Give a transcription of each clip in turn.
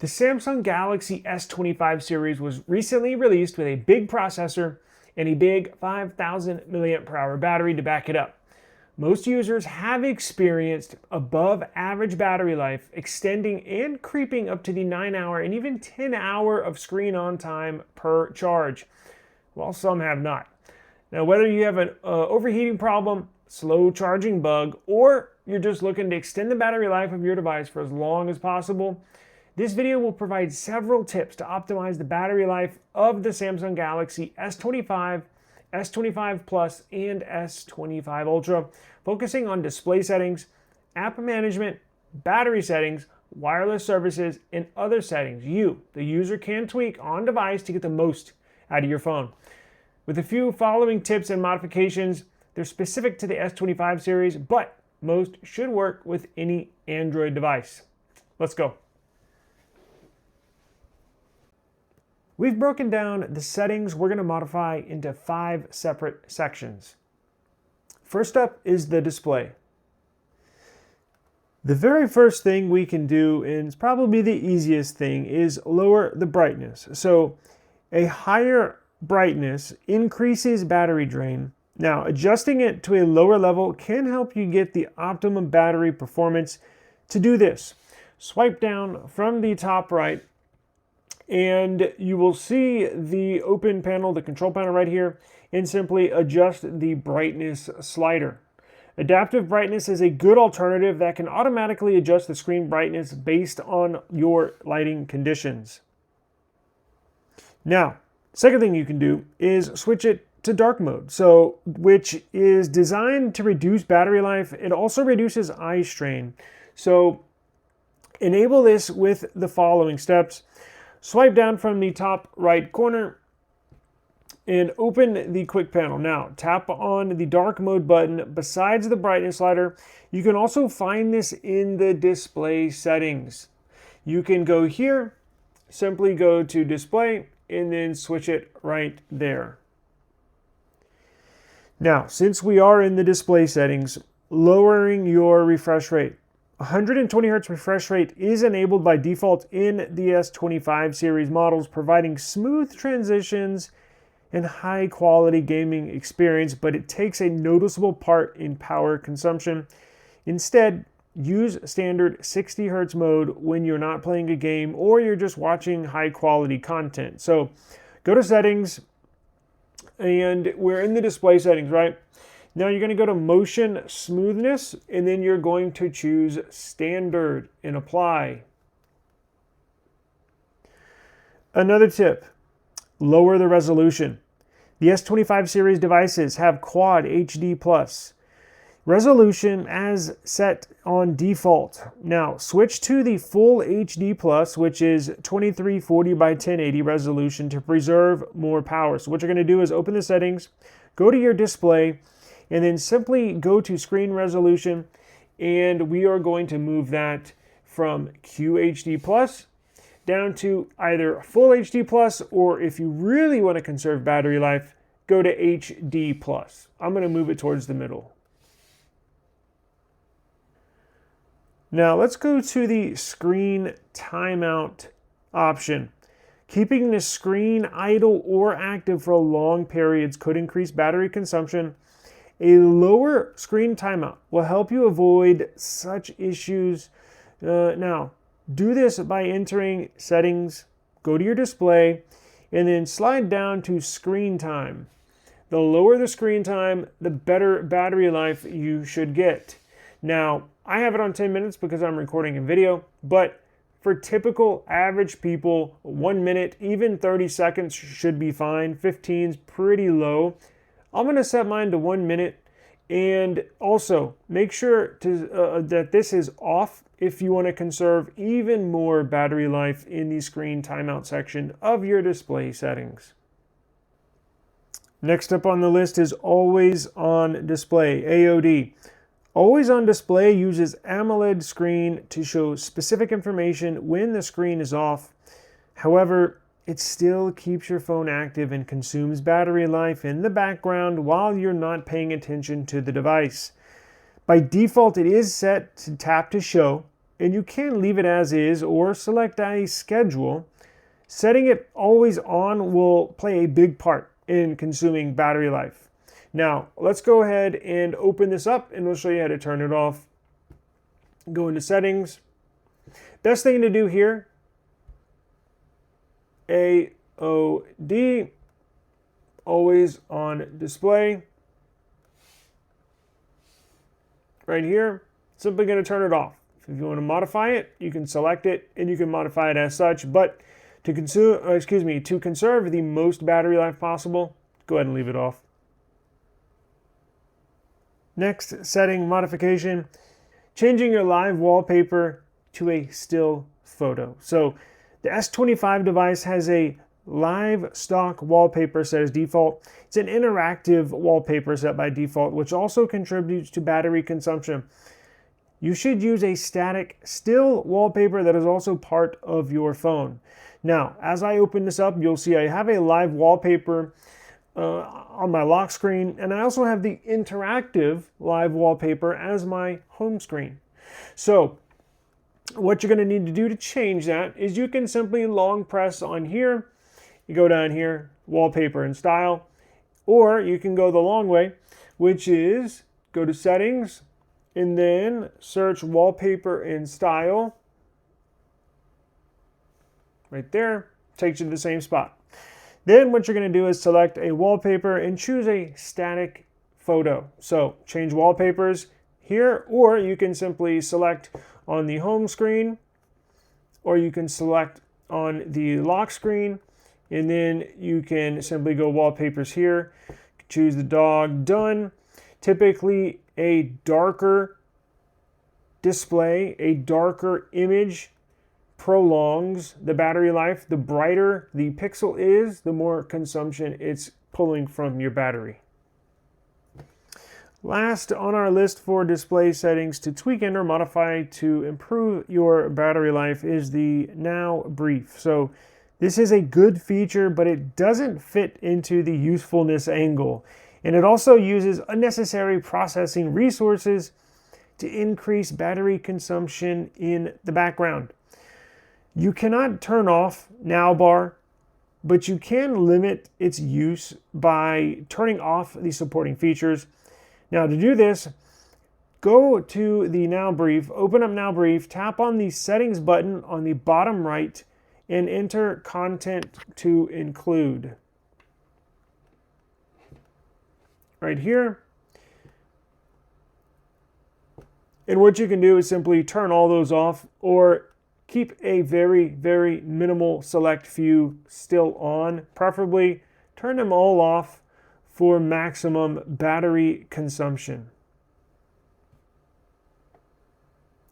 The Samsung Galaxy S25 series was recently released with a big processor and a big 5,000 mAh battery to back it up. Most users have experienced above average battery life, extending and creeping up to the 9-hour and even 10-hour of screen on time per charge, while some have not. Now, whether you have an overheating problem, slow charging bug, or you're just looking to extend the battery life of your device for as long as possible, this video will provide several tips to optimize the battery life of the Samsung Galaxy S25, S25 Plus, and S25 Ultra, focusing on display settings, app management, battery settings, wireless services, and other settings you, the user, can tweak on device to get the most out of your phone. With a few following tips and modifications, they're specific to the S25 series, but most should work with any Android device. Let's go. We've broken down the settings we're going to modify into 5 separate sections. First up is the display. The very first thing we can do, and it's probably the easiest thing, is lower the brightness. So a higher brightness increases battery drain. Now, adjusting it to a lower level can help you get the optimum battery performance. To do this, swipe down from the top right, and you will see the open panel, the control panel right here, and simply adjust the brightness slider. Adaptive brightness is a good alternative that can automatically adjust the screen brightness based on your lighting conditions. Now, second thing you can do is switch it to dark mode, which is designed to reduce battery life. It also reduces eye strain. So enable this with the following steps. Swipe down from the top right corner and open the quick panel. Now, tap on the dark mode button besides the brightness slider. You can also find this in the display settings. You can go here, simply go to display, and then switch it right there. Now, since we are in the display settings, lowering your refresh rate. 120 Hz refresh rate is enabled by default in the S25 series models, providing smooth transitions and high quality gaming experience, but it takes a noticeable part in power consumption. Instead, use standard 60 Hz mode when you're not playing a game or you're just watching high quality content. So go to settings, and we're in the display settings, right? Now you're going to go to motion smoothness, and then you're going to choose standard and apply. Another tip, lower the resolution. The S25 series devices have Quad HD Plus resolution as set on default. Now switch to the full HD Plus, which is 2340 by 1080 resolution to preserve more power. So what you're going to do is open the settings, go to your display, and then simply go to screen resolution, and we are going to move that from QHD Plus down to either full HD Plus, or if you really want to conserve battery life, go to HD Plus. I'm going to move it towards the middle. Now let's go to the screen timeout option. Keeping the screen idle or active for long periods could increase battery consumption. A lower screen timeout will help you avoid such issues. Now, do this by entering settings, go to your display, and then slide down to screen time. The lower the screen time, the better battery life you should get. Now, I have it on 10 minutes because I'm recording a video, but for typical average people, 1 minute, even 30 seconds should be fine. 15 is pretty low. I'm going to set mine to 1 minute, and also make sure that this is off if you want to conserve even more battery life in the screen timeout section of your display settings. Next up on the list is always on display, AOD. Always on display uses AMOLED screen to show specific information when the screen is off. However, it still keeps your phone active and consumes battery life in the background while you're not paying attention to the device. By default, it is set to tap to show, and you can leave it as is or select a schedule. Setting it always on will play a big part in consuming battery life. Now, let's go ahead and open this up and we'll show you how to turn it off. Go into settings. Best thing to do here, AOD, always on display. Right here, simply going to turn it off. If you want to modify it, you can select it and you can modify it as such, but to conserve the most battery life possible, go ahead and leave it off. Next setting modification, changing your live wallpaper to a still photo. So the S25 device has a live stock wallpaper set as default. It's an interactive wallpaper set by default, which also contributes to battery consumption. You should use a static still wallpaper that is also part of your phone. Now, as I open this up, you'll see I have a live wallpaper on my lock screen, and I also have the interactive live wallpaper as my home screen. So what you're going to need to do to change that is you can simply long press on here. You go down here, wallpaper and style, or you can go the long way, which is go to settings and then search wallpaper and style. Right there, takes you to the same spot. Then what you're going to do is select a wallpaper and choose a static photo. So change wallpapers here, or you can simply select on the home screen, or you can select on the lock screen, and then you can simply go wallpapers here, choose the dog, done. Typically a darker display, a darker image prolongs the battery life. The brighter the pixel is, the more consumption it's pulling from your battery. Last on our list for display settings to tweak and or modify to improve your battery life is the Now Brief. So this is a good feature, but it doesn't fit into the usefulness angle. And it also uses unnecessary processing resources to increase battery consumption in the background. You cannot turn off Now Bar, but you can limit its use by turning off the supporting features. Now to do this, go to the Now Brief, open up Now Brief, tap on the settings button on the bottom right, and enter content to include. Right here. And what you can do is simply turn all those off or keep a very, very minimal select few still on. Preferably turn them all off for maximum battery consumption.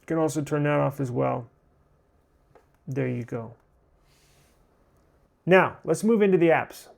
You can also turn that off as well. There you go. Now, let's move into the apps.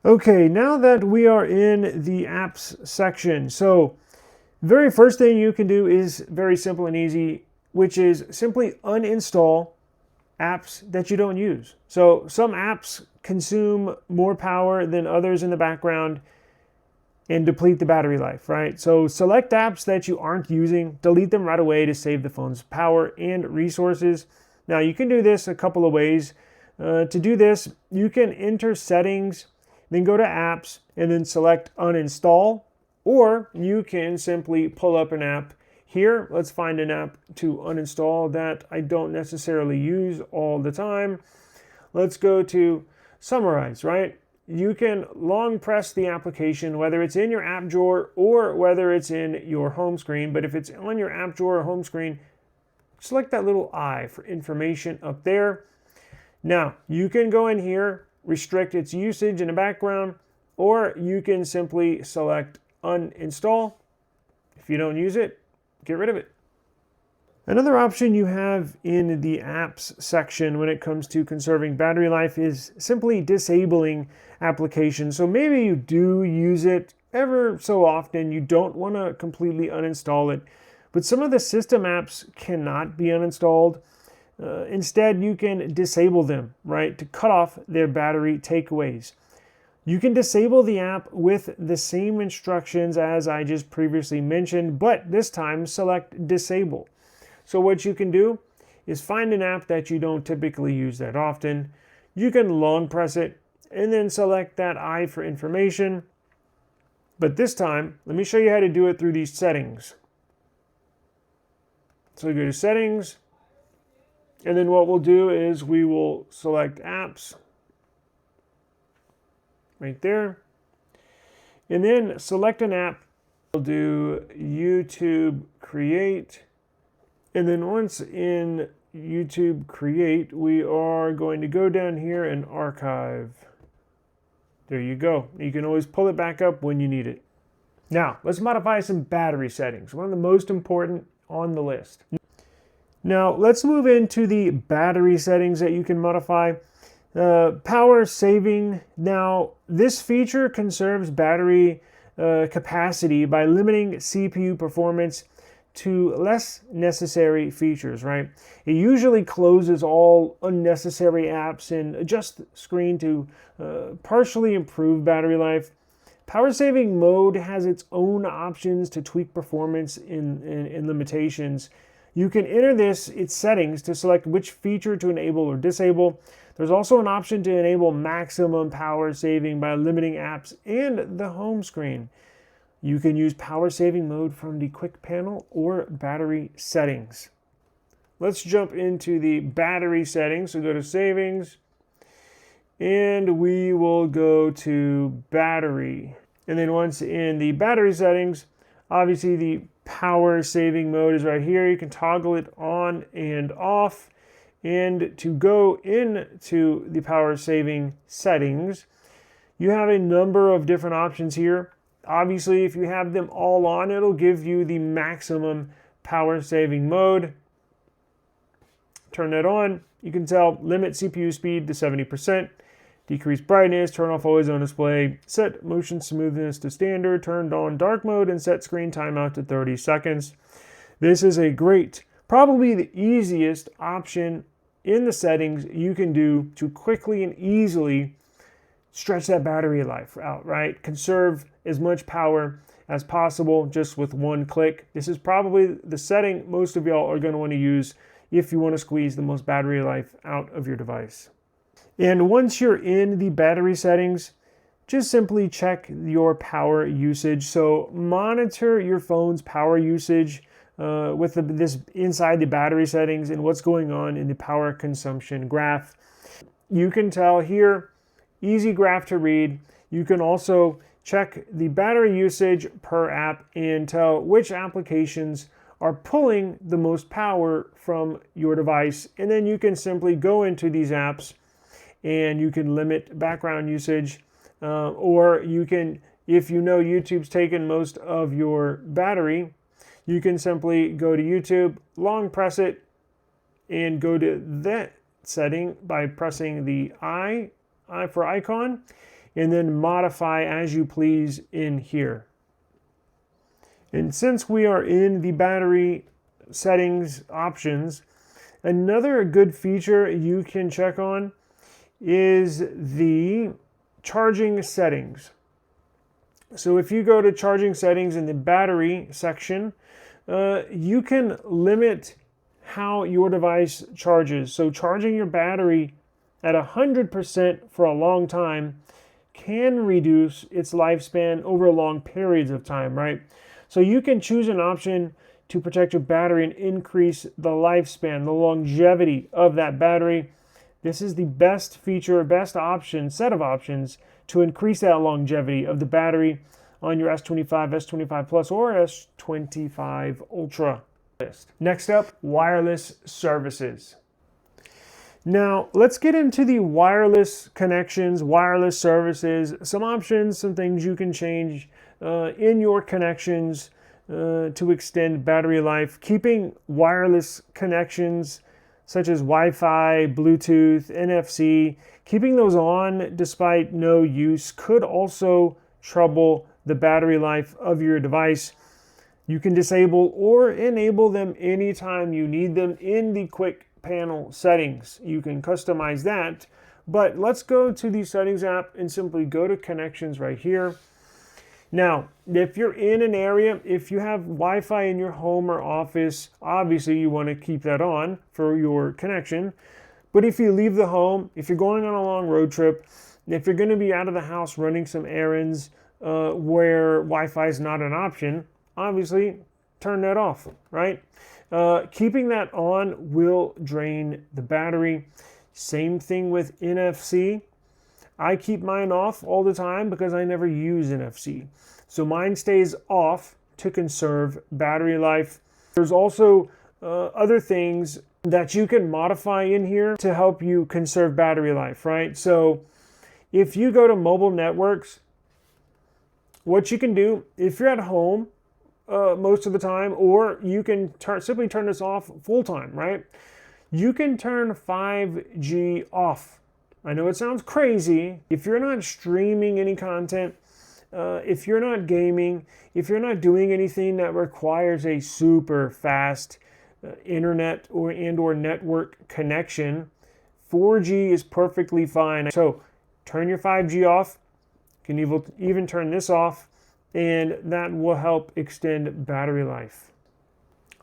Okay, now that we are in the apps section, so very first thing you can do is very simple and easy, which is simply uninstall apps that you don't use. So some apps consume more power than others in the background and deplete the battery life, right? So select apps that you aren't using, delete them right away to save the phone's power and resources. Now you can do this a couple of ways. To do this, you can enter settings, then go to apps, and then select uninstall, or you can simply pull up an app. Here, let's find an app to uninstall that I don't necessarily use all the time. Let's go to Summarize, right? You can long press the application, whether it's in your app drawer or whether it's in your home screen. But if it's on your app drawer or home screen, select that little I for information up there. Now, you can go in here, restrict its usage in the background, or you can simply select uninstall. If you don't use it, get rid of it. Another option you have in the apps section when it comes to conserving battery life is simply disabling applications. So maybe you do use it ever so often, you don't want to completely uninstall it, but some of the system apps cannot be uninstalled. Instead, you can disable them, right, to cut off their battery takeaways. You can disable the app with the same instructions as I just previously mentioned, but this time select disable. So what you can do is find an app that you don't typically use that often. You can long press it and then select that I for information. But this time, let me show you how to do it through these settings. So we go to settings, and then what we'll do is we will select apps right there. And then select an app. We'll do YouTube Create. And then once in YouTube Create, we are going to go down here and archive. There you go. You can always pull it back up when you need it. Now, let's modify some battery settings, one of the most important on the list. Now, let's move into the battery settings that you can modify. Power saving. Now, this feature conserves battery capacity by limiting CPU performance to less necessary features, right? It usually closes all unnecessary apps and adjusts the screen to partially improve battery life. Power saving mode has its own options to tweak performance in limitations. You can enter its settings to select which feature to enable or disable. There's also an option to enable maximum power saving by limiting apps and the home screen. You can use power saving mode from the quick panel or battery settings. Let's jump into the battery settings. So go to settings and we will go to battery. And then once in the battery settings, obviously the power saving mode is right here. You can toggle it on and off. And to go into the power saving settings, you have a number of different options here. Obviously, if you have them all on, it'll give you the maximum power saving mode. Turn that on. You can tell limit CPU speed to 70%, decrease brightness, turn off always on display, set motion smoothness to standard, turned on dark mode, and set screen timeout to 30 seconds. This is a great, probably the easiest option in the settings you can do to quickly and easily stretch that battery life out, right? Conserve as much power as possible just with one click. This is probably the setting most of y'all are going to want to use if you want to squeeze the most battery life out of your device. And once you're in the battery settings, just simply check your power usage. So monitor your phone's power usage with this inside the battery settings and what's going on in the power consumption graph. You can tell here, easy graph to read. You can also check the battery usage per app and tell which applications are pulling the most power from your device. And then you can simply go into these apps and you can limit background usage, or you can, if you know YouTube's taken most of your battery, you can simply go to YouTube, long press it, and go to that setting by pressing the I for icon, and then modify as you please in here. And since we are in the battery settings options, another good feature you can check on is the charging settings. So if you go to charging settings in the battery section, you can limit how your device charges. So charging your battery at 100% for a long time can reduce its lifespan over long periods of time, right? So you can choose an option to protect your battery and increase the lifespan, the longevity of that battery. This is the best feature, best option, set of options to increase that longevity of the battery on your S25, S25 Plus, or S25 Ultra list. Next up, wireless services. Now, let's get into the wireless connections, wireless services, some options, some things you can change in your connections to extend battery life. Keeping wireless connections such as Wi-Fi, Bluetooth, NFC, keeping those on despite no use could also trouble the battery life of your device. You can disable or enable them anytime you need them in the quick panel settings. You can customize that, but let's go to the settings app and simply go to connections right here. Now, if you're in an area, if you have Wi-Fi in your home or office, obviously you want to keep that on for your connection. But if you leave the home, if you're going on a long road trip, if you're going to be out of the house running some errands where Wi-Fi is not an option, obviously turn that off, right? Keeping that on will drain the battery. Same thing with NFC. I keep mine off all the time because I never use NFC. So mine stays off to conserve battery life. There's also other things that you can modify in here to help you conserve battery life, right? So if you go to mobile networks, what you can do, if you're at home most of the time, or you can simply turn this off full time, right? You can turn 5G off. I know it sounds crazy. If you're not streaming any content, if you're not gaming, if you're not doing anything that requires a super fast internet or network connection, 4G is perfectly fine. So turn your 5G off. You can even turn this off, and that will help extend battery life.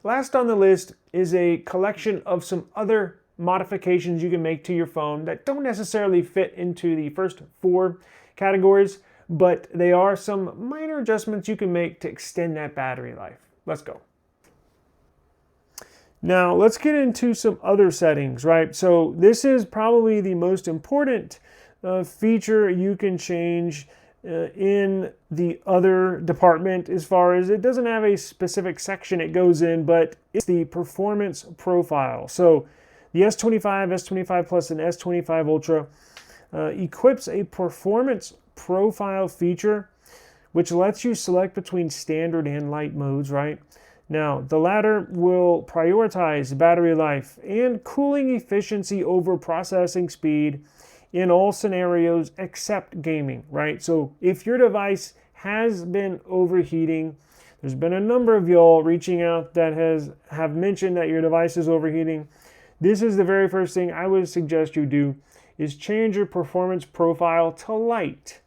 Last on the list is a collection of some other modifications you can make to your phone that don't necessarily fit into the first 4 categories, but they are some minor adjustments you can make to extend that battery life. Let's go. Now let's get into some other settings, right? So this is probably the most important feature you can change in the other department, as far as it doesn't have a specific section it goes in, but it's the performance profile. So the S25, S25 Plus, and S25 Ultra equips a performance profile feature, which lets you select between standard and light modes, right? Now, the latter will prioritize battery life and cooling efficiency over processing speed in all scenarios except gaming, right? So if your device has been overheating, there's been a number of y'all reaching out that have mentioned that your device is overheating. This is the very first thing I would suggest you do, is change your performance profile to light.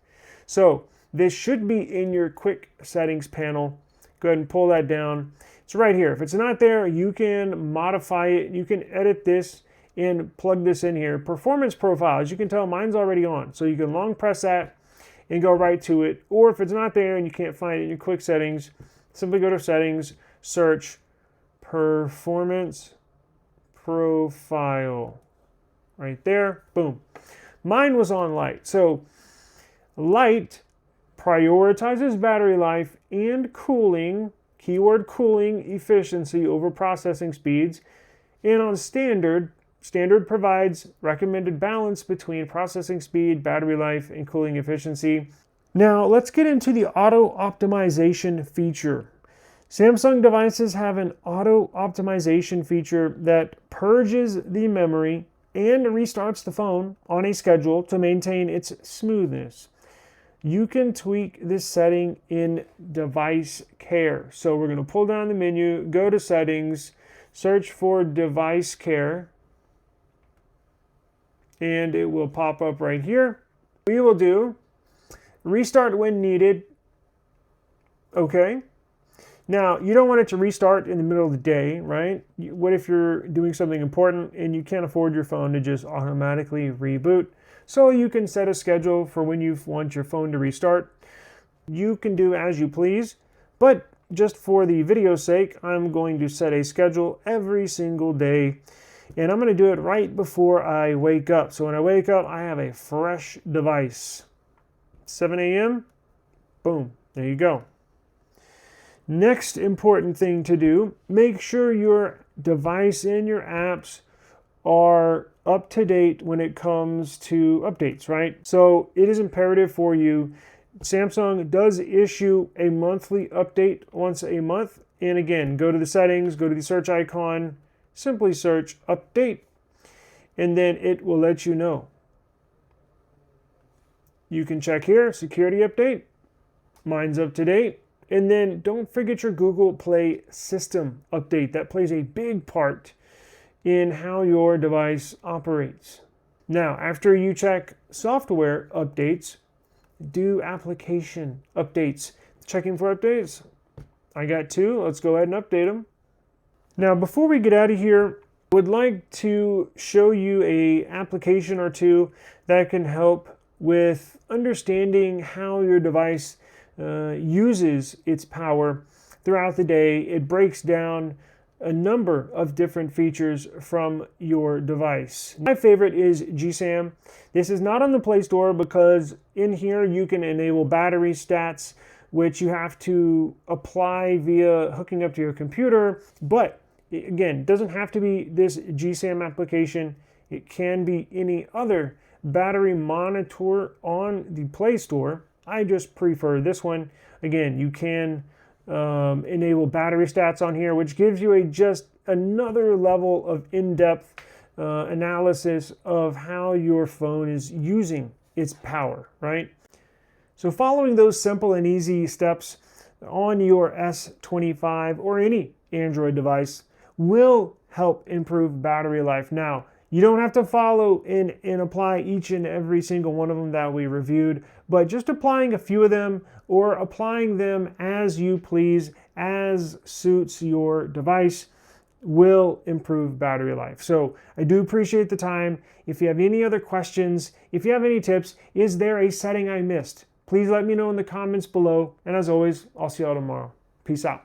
So this should be in your quick settings panel. Go ahead and pull that down. It's right here. If it's not there, you can modify it. You can edit this and plug this in here. Performance profile, as you can tell, mine's already on. So you can long press that and go right to it. Or if it's not there and you can't find it in your quick settings, simply go to settings, search performance profile. Right there, boom. Mine was on light. So light prioritizes battery life and cooling, keyword cooling efficiency over processing speeds. And on standard provides recommended balance between processing speed, battery life, and cooling efficiency. Now let's get into the auto optimization feature. Samsung devices have an auto optimization feature that purges the memory and restarts the phone on a schedule to maintain its smoothness. You can tweak this setting in device care. So we're going to pull down the menu, go to settings, search for device care, and it will pop up right here. We will do restart when needed. Okay. Now, you don't want it to restart in the middle of the day, right? What if you're doing something important and you can't afford your phone to just automatically reboot? So you can set a schedule for when you want your phone to restart. You can do as you please, but just for the video's sake, I'm going to set a schedule every single day, and I'm going to do it right before I wake up. So when I wake up, I have a fresh device. 7 a.m., boom, there you go. Next important thing to do, make sure your device and your apps are up to date when it comes to updates, right? So it is imperative for you. Samsung does issue a monthly update once a month. And again, go to the settings, go to the search icon, simply search update, and then it will let you know. You can check here, security update, mine's up to date. And then don't forget your Google Play system update. That plays a big part in how your device operates. Now, after you check software updates, do application updates. checking for updates. I got 2. Let's go ahead and update them. Now, before we get out of here, I would like to show you a application or two that can help with understanding how your device uses its power throughout the day. It breaks down a number of different features from your device. My favorite is Gsam. This is not on the Play Store because in here you can enable battery stats, which you have to apply via hooking up to your computer. But again, it doesn't have to be this Gsam application. It can be any other battery monitor on the Play Store. I just prefer this one. Again, you can enable battery stats on here, which gives you just another level of in-depth analysis of how your phone is using its power, right? So following those simple and easy steps on your S25 or any Android device will help improve battery life. Now, you don't have to follow and apply each and every single one of them that we reviewed, but just applying a few of them or applying them as you please, as suits your device, will improve battery life. So I do appreciate the time. If you have any other questions, if you have any tips, is there a setting I missed? Please let me know in the comments below. And as always, I'll see y'all tomorrow. Peace out.